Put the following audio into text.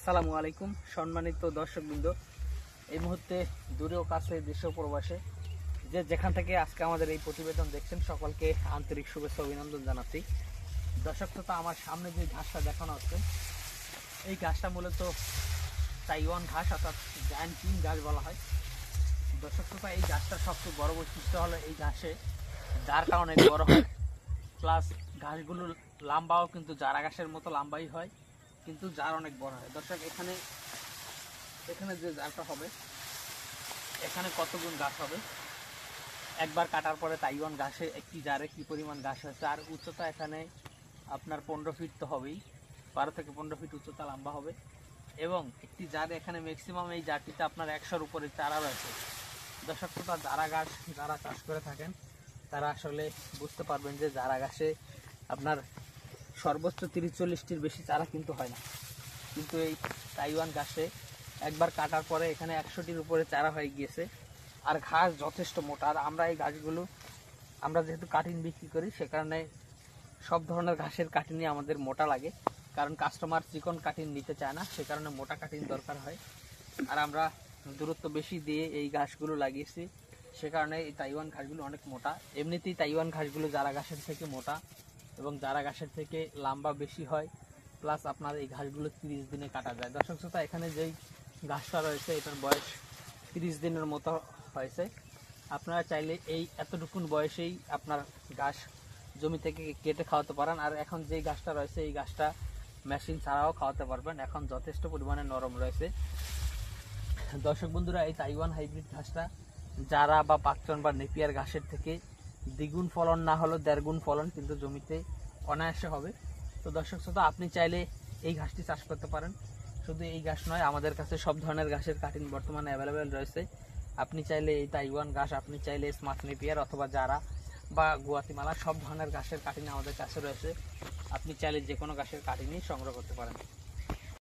আসসালামু আলাইকুম সম্মানিত দর্শকবৃন্দ। এই মুহূর্তে দূরেও কাছে দেশেও প্রবাসে যে যেখান থেকে আজকে আমাদের এই প্রতিবেদন দেখছেন সকলকে আন্তরিক শুভেচ্ছা অভিনন্দন জানাচ্ছি। দর্শক শ্রোতা, আমার সামনে যে ঘাসটা দেখানো হচ্ছে এই ঘাসটা মূলত তাইওয়ান ঘাস অর্থাৎ জায়ান্ট কিং ঘাস বলা হয়। দর্শক শ্রোতা, এই ঘাসটার সবচেয়ে বড় বৈশিষ্ট্য হলো এই ঘাসে জারটা অনেক বড় হয়, প্লাস ঘাসগুলো লম্বাও কিন্তু জারা ঘাসের মতো লম্বাই হয়, কিন্তু জার অনেক বড় হয়। দর্শক, এখানে যে জারটা হবে এখানে কত গুণ ঘাস হবে একবার কাটার পরে তাইওয়ান ঘাসে একটি জারে কি পরিমাণ ঘাস হয়েছে। আর উচ্চতা এখানে আপনার 15 ফিট তো হবেই, 12 থেকে 15 ফিট উচ্চতা লম্বা হবে। এবং একটি জারে এখানে ম্যাক্সিমাম এই জারটিতে আপনার 100-র উপরে চারা রয়েছে। দর্শক শ্রোতা, জারা ঘাস যারা চাষ করে থাকেন তারা আসলে বুঝতে পারবেন যে জারা ঘাসে আপনার সর্বোচ্চ 30-40টির বেশি চারা কিন্তু হয় না, কিন্তু এই তাইওয়ান ঘাসে একবার কাটার পরে এখানে 100টির উপরে চারা হয়ে গিয়েছে। আর ঘাস যথেষ্ট মোটা। আর আমরা এই ঘাসগুলো আমরা যেহেতু কাটিং বিক্রি করি সে কারণে সব ধরনের ঘাসের কাটিংই আমাদের মোটা লাগে, কারণ কাস্টমার চিকন কাটিং নিতে চায় না, সে কারণে মোটা কাটিং দরকার হয়। আর আমরা দূরত্ব বেশি দিয়ে এই ঘাসগুলো লাগিয়েছি, সে কারণে এই তাইওয়ান ঘাসগুলো অনেক মোটা। এমনিতেই তাইওয়ান ঘাসগুলো জারা ঘাসের থেকে মোটা এবং জারা ঘাসের থেকে লম্বা বেশি হয়, প্লাস আপনার এই ঘাসগুলো 30 দিনে কাটা যায়। দর্শক শ্রোতা, এখানে যেই ঘাসটা রয়েছে এটার বয়স 30 দিনের মতো হয়েছে। আপনারা চাইলে এই এতটুকুন বয়সেই আপনার ঘাস জমি থেকে কেটে খাওয়াতে পারেন। আর এখন যেই ঘাসটা রয়েছে এই ঘাসটা মেশিন ছাড়াও খাওয়াতে পারবেন, এখন যথেষ্ট পরিমাণে নরম রয়েছে। দর্শক বন্ধুরা, এই তাইওয়ান হাইব্রিড ঘাসটা জারা বা পাকচন বা নেপিয়ার ঘাসের থেকে দ্বিগুণ ফলন না হলেও 1.5 গুণ ফলন কিন্তু জমিতে অনায়াসে হবে। তো দর্শক শ্রোতা, আপনি চাইলে এই ঘাসটি চাষ করতে পারেন। শুধু এই ঘাস নয়, আমাদের কাছে সব ধরনের ঘাসের কাটিং বর্তমানে অ্যাভেলেবেল রয়েছে। আপনি চাইলে এই তাইওয়ান ঘাস, আপনি চাইলে স্মার্ট নেপিয়ার অথবা জারা বা গুয়াতিমালা সব ধরনের ঘাসের কাটিং আমাদের কাছে রয়েছে। আপনি চাইলে যে কোনো ঘাসের কাটিংই সংগ্রহ করতে পারেন।